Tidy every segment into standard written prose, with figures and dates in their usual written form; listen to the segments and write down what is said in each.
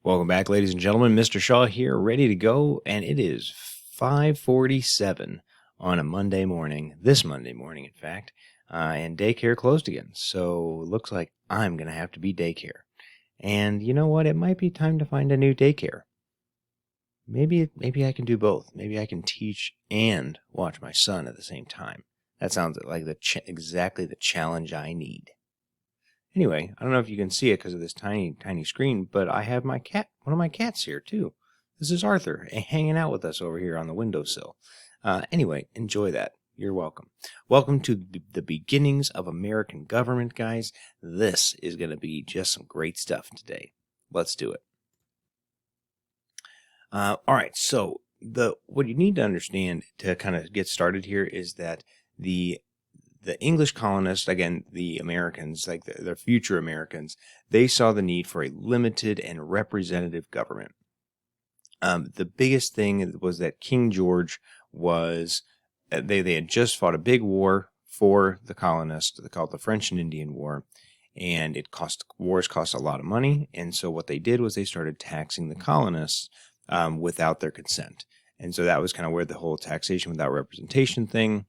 Welcome back, ladies and gentlemen. Mr. Shaw here, ready to go, and it is 5:47 on a Monday morning, this Monday morning, in fact, and daycare closed again, so looks like I'm going to have to be daycare. And you know what? It might be time to find a new daycare. Maybe I can do both. Maybe I can teach and watch my son at the same time. That sounds like exactly the challenge I need. Anyway, I don't know if you can see it because of this tiny screen, but I have one of my cats here too. This is Arthur, hanging out with us over here on the windowsill. Anyway, enjoy that. You're welcome. Welcome to the beginnings of American government, guys. This is going to be just some great stuff today. Let's do it. All right, so what you need to understand to kind of get started here is that the English colonists, again, the Americans, like the future Americans, they saw the need for a limited and representative government. The biggest thing was that King George was, they had just fought a big war for the colonists, called the French and Indian War, and wars cost a lot of money, and so what they did was they started taxing the colonists without their consent. And so that was kind of where the whole taxation without representation thing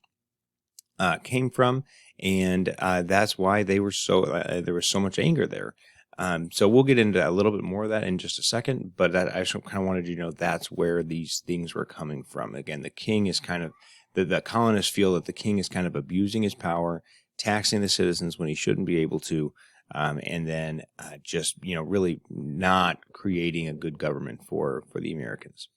came from, and that's why there was so much anger there. So we'll get into a little bit more of that in just a second, but I just kind of wanted you to know that's where these things were coming from. Again, the king is kind of, the colonists feel that the king is kind of abusing his power, taxing the citizens when he shouldn't be able to, and then just, really not creating a good government for the Americans,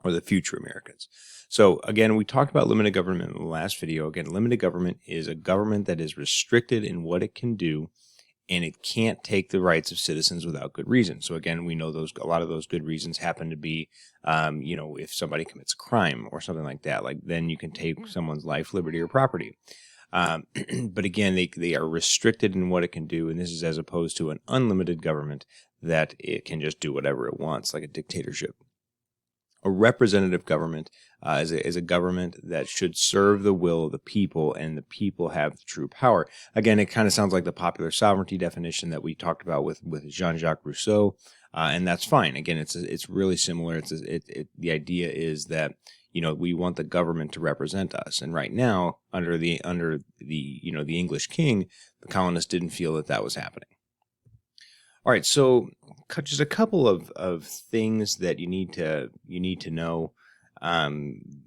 or the future Americans. So again, we talked about limited government in the last video. Again, limited government is a government that is restricted in what it can do, and it can't take the rights of citizens without good reason. So again, we know a lot of those good reasons happen to be, if somebody commits a crime or something like that, like then you can take someone's life, liberty, or property. But again, they are restricted in what it can do, and this is as opposed to an unlimited government that it can just do whatever it wants, like a dictatorship. A representative government is a government that should serve the will of the people, and the people have the true power. Again, it kind of sounds like the popular sovereignty definition that we talked about with Jean-Jacques Rousseau, and that's fine. Again, it's really similar. The idea is that we want the government to represent us, and right now under the English king, the colonists didn't feel that was happening. All right, so just a couple of things that you need to know.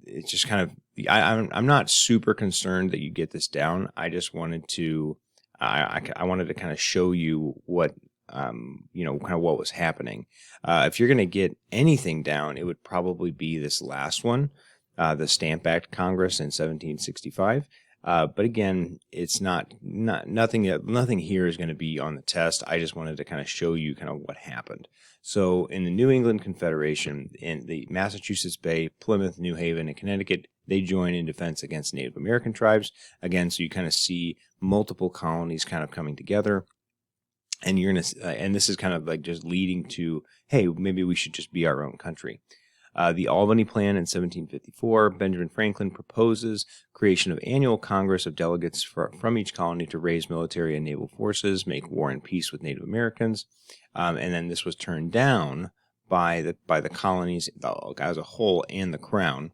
It's just kind of, I'm not super concerned that you get this down. I just wanted to I wanted to kind of show you what kind of what was happening. If you're going to get anything down, it would probably be this last one, the Stamp Act Congress in 1765. But again, it's nothing here is going to be on the test. I just wanted to kind of show you kind of what happened. So in the New England Confederation, in the Massachusetts Bay, Plymouth, New Haven, and Connecticut, they join in defense against Native American tribes. Again, so you kind of see multiple colonies kind of coming together. And and this is kind of like just leading to, hey, maybe we should just be our own country. The Albany Plan in 1754, Benjamin Franklin proposes creation of annual Congress of delegates from each colony to raise military and naval forces, make war and peace with Native Americans, and then this was turned down by the colonies as a whole and the Crown.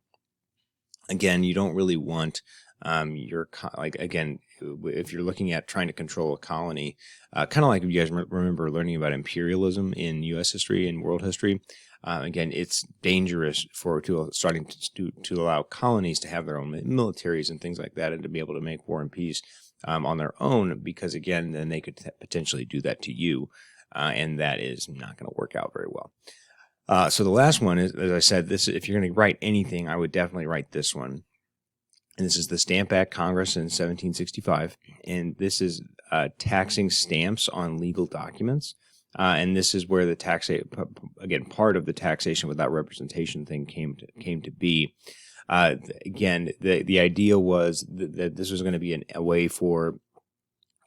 Again, you don't really want if you're looking at trying to control a colony, kind of like if you guys remember learning about imperialism in U.S. history and world history. Again, it's dangerous starting to allow colonies to have their own militaries and things like that, and to be able to make war and peace on their own, because again, then they could potentially do that to you, and that is not going to work out very well. So the last one is, as I said, if you're going to write anything, I would definitely write this one. And this is the Stamp Act Congress in 1765, and this is taxing stamps on legal documents. And this is where part of the taxation without representation thing came to be. Again, the idea was that this was going to be a way for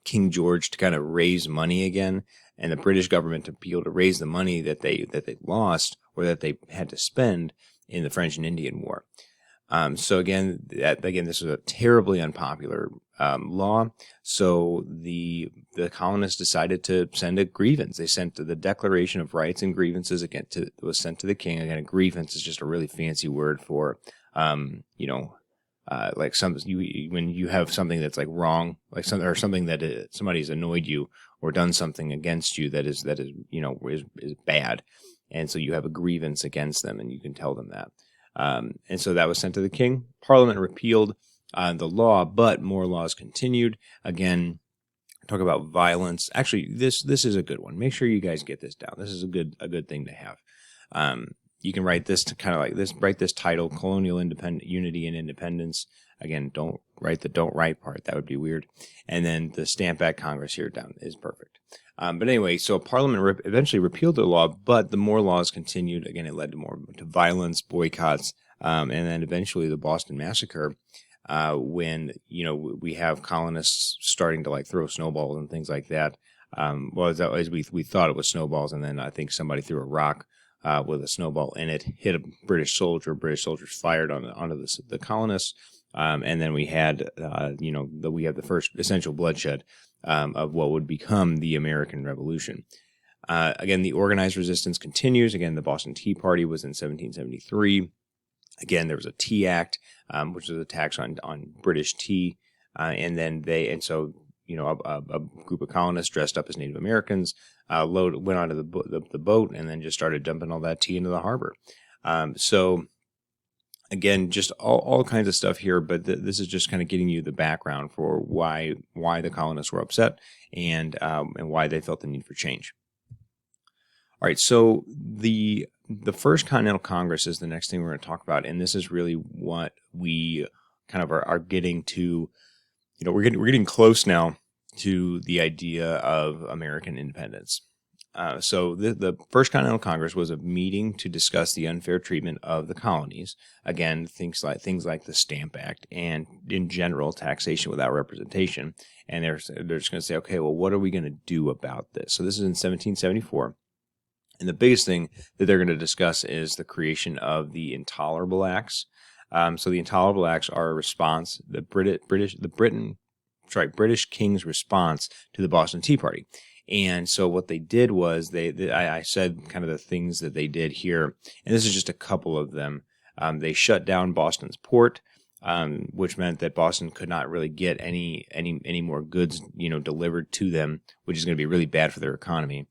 King George to kind of raise money again, and the British government to be able to raise the money that they lost or that they had to spend in the French and Indian War. So again, this was a terribly unpopular law. So the colonists decided to send a grievance. They sent the Declaration of Rights and Grievances was sent to the king. Again, a grievance is just a really fancy word for, like when you have something that's like wrong, like something that somebody's annoyed you or done something against you that is bad, and so you have a grievance against them, and you can tell them that. And so that was sent to the king. Parliament repealed the law, but more laws continued. Again, talk about violence. Actually, this is a good one. Make sure you guys get this down. This is a good thing to have. You can write this to kind of like this. Write this title: Colonial Unity and Independence. Again, don't write the "don't write" part. That would be weird. And then the Stamp Act Congress here down is perfect. But anyway, so Parliament eventually repealed the law, but the more laws continued. Again, it led to violence, boycotts, and then eventually the Boston Massacre, when we have colonists starting to like throw snowballs and things like that. As we thought it was snowballs, and then I think somebody threw a rock with a snowball in it, hit a British soldier. British soldiers fired onto the colonists, and then we had we have the first essential bloodshed of what would become the American Revolution. Again, the organized resistance continues. Again, the Boston Tea Party was in 1773. Again, there was a Tea Act, which was a tax on British tea, and so a group of colonists dressed up as Native Americans went onto the boat and then just started dumping all that tea into the harbor. So again, just all kinds of stuff here, but this is just kind of getting you the background for why the colonists were upset and why they felt the need for change. All right, so the First Continental Congress is the next thing we're going to talk about, and this is really what we kind of are getting to. We're getting close now to the idea of American independence. So the First Continental Congress was a meeting to discuss the unfair treatment of the colonies. Again, things like the Stamp Act and, in general, taxation without representation. And they're just going to say, okay, well, what are we going to do about this? So this is in 1774. And the biggest thing that they're going to discuss is the creation of the Intolerable Acts. So the Intolerable Acts are a response, the British King's response to the Boston Tea Party. And so what they did was I said kind of the things that they did here, and this is just a couple of them. They shut down Boston's port, which meant that Boston could not really get any more goods, delivered to them, which is going to be really bad for their economy.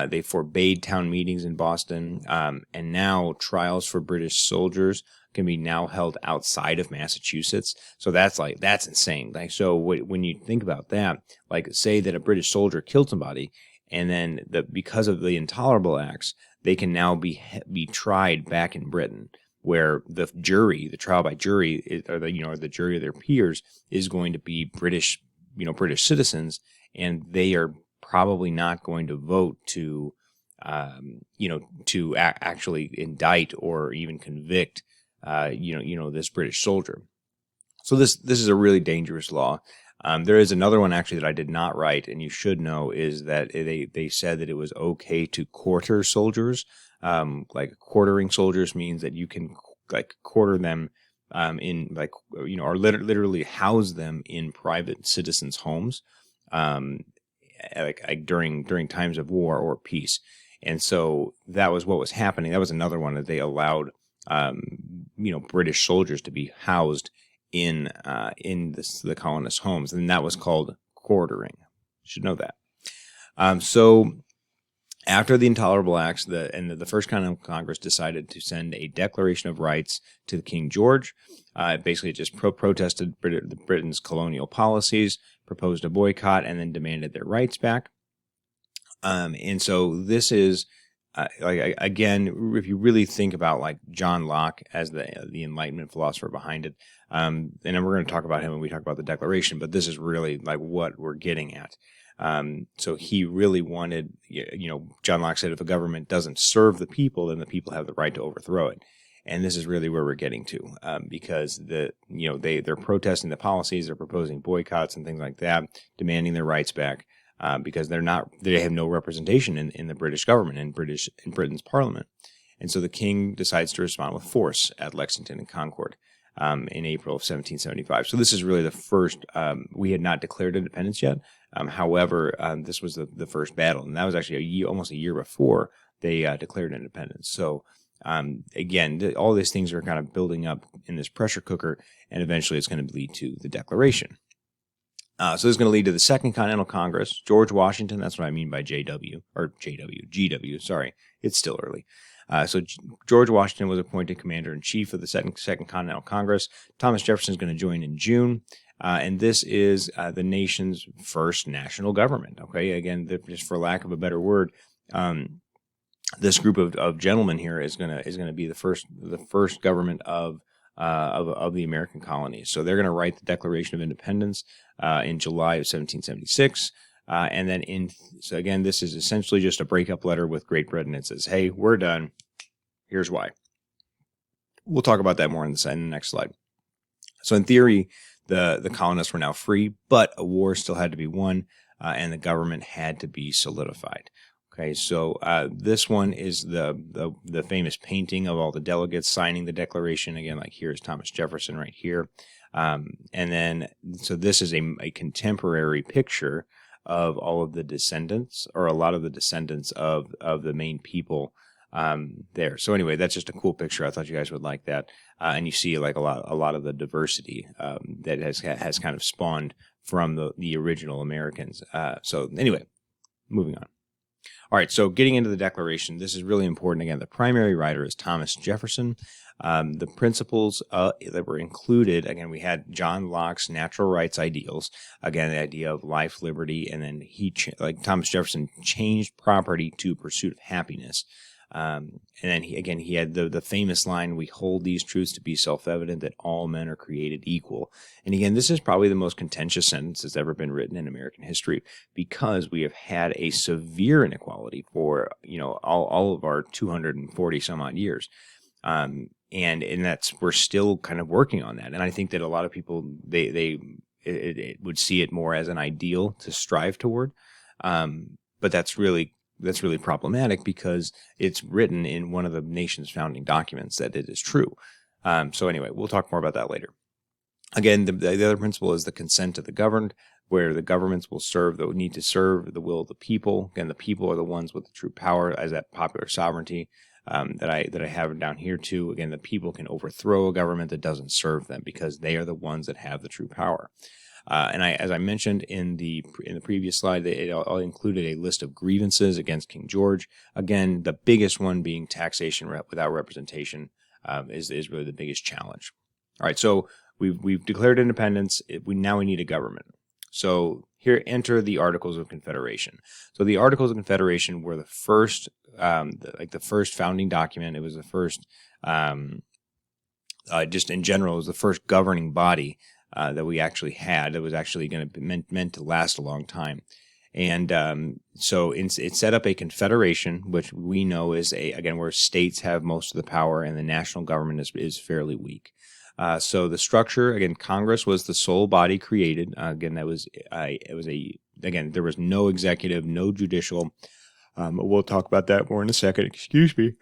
They forbade town meetings in Boston, and now trials for British soldiers can be now held outside of Massachusetts. So that's insane. Like, so when you think about that, like say that a British soldier killed somebody, and then because of the Intolerable Acts, they can now be tried back in Britain, where the trial by jury, or the jury of their peers is going to be British citizens, and they are probably not going to vote to actually indict or even convict this British soldier. So this is a really dangerous law. There is another one actually that I did not write, and you should know, is that they said that it was okay to quarter soldiers. Like quartering soldiers means that you can like quarter them or literally house them in private citizens' homes, during times of war or peace. And so that was what was happening. That was another one that they allowed British soldiers to be housed in the colonists' homes, and that was called quartering. You should know that. So after the Intolerable Acts, the First Continental Congress decided to send a Declaration of Rights to King George. Basically, it just protested Britain's colonial policies, proposed a boycott, and then demanded their rights back. And so this is, again, if you really think about like John Locke as the Enlightenment philosopher behind it, and then we're going to talk about him when we talk about the Declaration, but this is really like what we're getting at. So he really wanted, John Locke said, if a government doesn't serve the people, then the people have the right to overthrow it. And this is really where we're getting to, because they're protesting the policies, they're proposing boycotts and things like that, demanding their rights back, because they have no representation in the British government, in Britain's Parliament. And so the king decides to respond with force at Lexington and Concord. in April of 1775. So this is really the first. We had not declared independence yet. However, this was the first battle, and that was actually almost a year before they declared independence. So again, all these things are kind of building up in this pressure cooker, and eventually it's going to lead to the Declaration. So this is going to lead to the Second Continental Congress. George Washington, that's what I mean by GW, sorry, it's still early. So George Washington was appointed commander-in-chief of the Second Continental Congress. Thomas Jefferson is going to join in June. And this is the nation's first national government. Okay, again, just for lack of a better word, this group of gentlemen here is gonna be the first government of the American colonies. So they're going to write the Declaration of Independence in July of 1776. And then so again, this is essentially just a breakup letter with Great Britain. It says, hey, we're done. Here's why. We'll talk about that more in the next slide. So in theory, the colonists were now free, but a war still had to be won, and the government had to be solidified. Okay, so this one is the famous painting of all the delegates signing the Declaration. Again, like here's Thomas Jefferson right here. And then, so this is a contemporary picture of all of the descendants, or a lot of the descendants of the main people there. So anyway, that's just a cool picture. I thought you guys would like that. And you see like a lot of the diversity that has kind of spawned from the original Americans. So anyway, moving on. All right, so getting into the Declaration, this is really important. Again, the primary writer is Thomas Jefferson. The principles that were included, again, we had John Locke's natural rights ideals. Again, the idea of life, liberty, and then like Thomas Jefferson changed property to pursuit of happiness. And then he had the famous line, we hold these truths to be self-evident that all men are created equal. And again, this is probably the most contentious sentence that's ever been written in American history, because we have had a severe inequality for, all of our 240 some odd years. And we're still kind of working on that. And I think that a lot of people, it would see it more as an ideal to strive toward. But that's really problematic, because it's written in one of the nation's founding documents that it is true. So anyway, we'll talk more about that later. Again, the other principle is the consent of the governed, where the governments will need to serve the will of the people. Again, the people are the ones with the true power, as that popular sovereignty that I have down here too. Again, the people can overthrow a government that doesn't serve them, because they are the ones that have the true power. And as I mentioned in the previous slide, it included a list of grievances against King George. Again, the biggest one being taxation without representation is really the biggest challenge. All right, so we've declared independence. Now we need a government. So here enter the Articles of Confederation. So the Articles of Confederation were the first, the first founding document. It was the first, just in general, it was the first governing body that we actually had, that was actually going to be meant to last a long time. And so it set up a confederation, which we know is where states have most of the power and the national government is fairly weak. So the structure, again, Congress was the sole body created. Again, there was no executive, no judicial. We'll talk about that more in a second. Excuse me.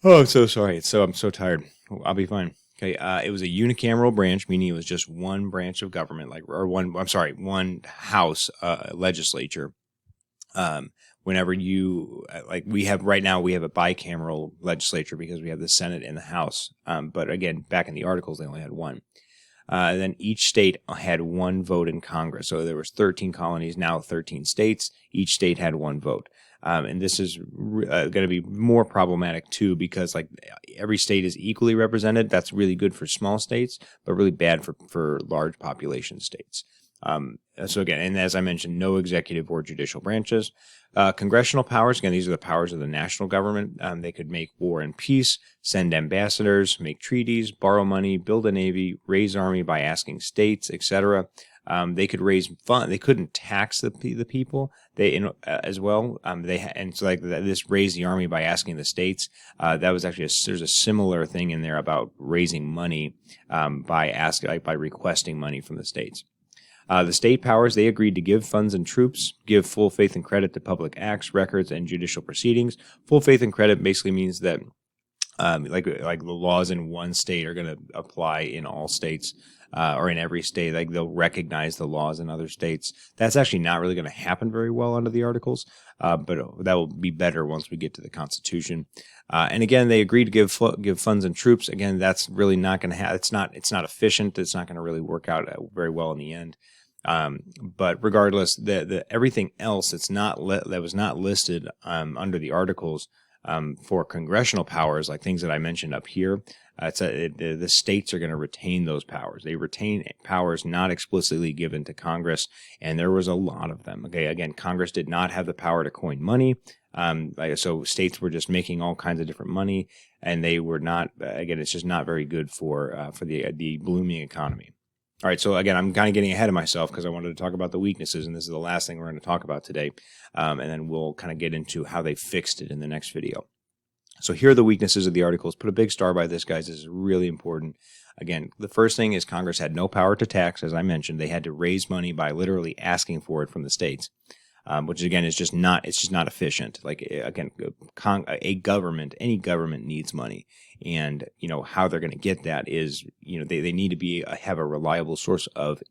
Oh, I'm so sorry. I'm so tired. I'll be fine. Okay, it was a unicameral branch, meaning it was just one branch of government, one house legislature. Whenever we have a bicameral legislature because we have the Senate and the House. But again, back in the Articles, they only had one. Then each state had one vote in Congress. So there was 13 colonies, now 13 states. Each state had one vote. And this is going to be more problematic too, because every state is equally represented. That's really good for small states, but really bad for large population states. So again, and as I mentioned, no executive or judicial branches. Congressional powers, again, these are the powers of the national government. They could make war and peace, send ambassadors, make treaties, borrow money, build a navy, raise army by asking states, etc. They could raise fund. They couldn't tax the people. As well. This raised the army by asking the states. That was actually there's a similar thing in there about raising money by requesting money from the states. The state powers, they agreed to give funds and troops, give full faith and credit to public acts, records, and judicial proceedings. Full faith and credit basically means that like the laws in one state are going to apply in all states, or in every state. Like they'll recognize the laws in other states. That's actually not really going to happen very well under the Articles, but that will be better once we get to the Constitution. And again, they agreed to give funds and troops. Again, that's really not going to have. It's not efficient. It's not going to really work out very well in the end. But regardless, the everything else that was not listed under the Articles. For congressional powers, like things that I mentioned up here, the states are going to retain those powers. They retain powers not explicitly given to Congress, and there was a lot of them. Okay, again, Congress did not have the power to coin money, so states were just making all kinds of different money, and they were not. Again, it's just not very good for the blooming economy. All right, so again, I'm kind of getting ahead of myself because I wanted to talk about the weaknesses, and this is the last thing we're going to talk about today, and then we'll kind of get into how they fixed it in the next video. So here are the weaknesses of the Articles. Put a big star by this, guys. This is really important. Again, the first thing is Congress had no power to tax, as I mentioned. They had to raise money by literally asking for it from the states. Which again is just not efficient. Like again, any government needs money, and how they're going to get that is they need to have a reliable source of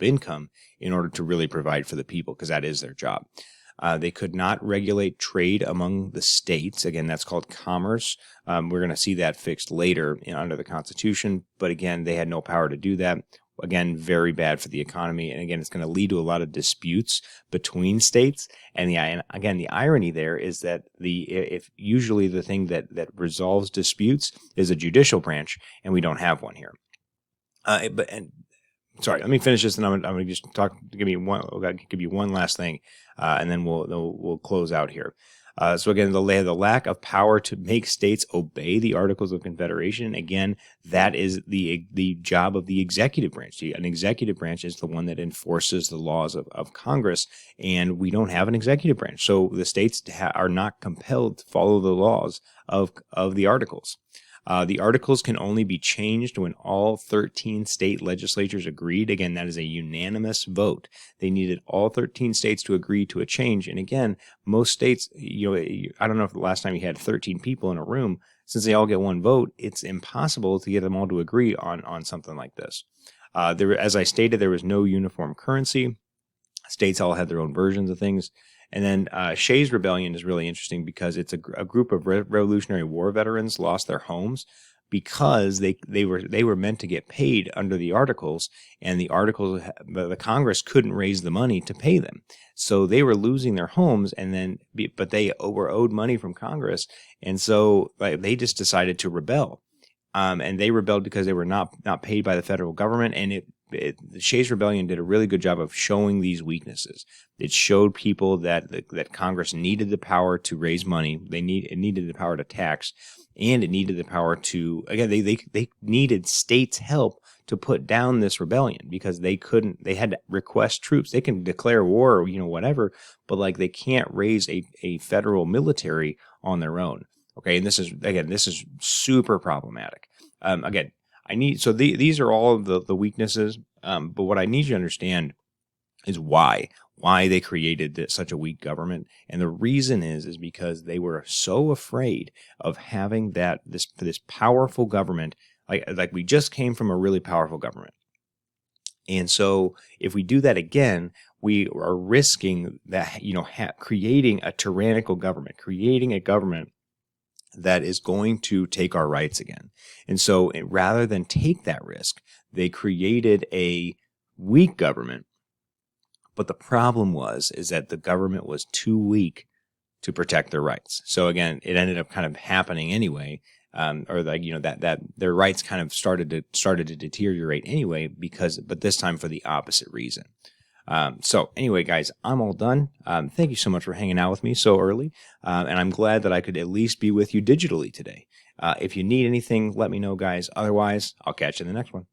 income in order to really provide for the people, because that is their job. They could not regulate trade among the states. Again, that's called commerce. We're going to see that fixed later under the Constitution, but again, they had no power to do that. Again, very bad for the economy, and again, it's going to lead to a lot of disputes between states. And again, the irony there is that if usually the thing that resolves disputes is a judicial branch, and we don't have one here. Sorry, let me finish this, and I'm going to just give you one last thing, and then we'll close out here. So again, the lack of power to make states obey the Articles of Confederation. Again, that is the job of the executive branch. An executive branch is the one that enforces the laws of Congress, and we don't have an executive branch. So the states are not compelled to follow the laws of the Articles. The Articles can only be changed when all 13 state legislatures agreed. Again, that is a unanimous vote. They needed all 13 states to agree to a change. And again, most states, I don't know if the last time you had 13 people in a room, since they all get one vote, it's impossible to get them all to agree on something like this. As I stated, there was no uniform currency. States all had their own versions of things. And then Shays' Rebellion is really interesting because it's a group of Revolutionary War veterans lost their homes because they were meant to get paid under the Articles, and the Congress couldn't raise the money to pay them, so they were losing their homes, but they were owed money from Congress, and so they just decided to rebel, and they rebelled because they were not paid by the federal government, and the Shays' Rebellion did a really good job of showing these weaknesses. It showed people that Congress needed the power to raise money. It needed the power to tax, and it needed the power to, again, they needed states' help to put down this rebellion, because they had to request troops. They can declare war or whatever, but they can't raise a federal military on their own. Okay, and this is super problematic. These are all of the weaknesses, but what I need you to understand is why they created such a weak government, and the reason is because they were so afraid of having this powerful government. Like we just came from a really powerful government, and so if we do that again, we are risking that creating a tyrannical government, creating a government that is going to take our rights again. And so rather than take that risk, they created a weak government. But the problem is that the government was too weak to protect their rights. So again, it ended up kind of happening anyway, that their rights kind of started to deteriorate anyway, but this time for the opposite reason. So anyway, guys, I'm all done. Thank you so much for hanging out with me so early. And I'm glad that I could at least be with you digitally today. If you need anything, let me know, guys. Otherwise, I'll catch you in the next one.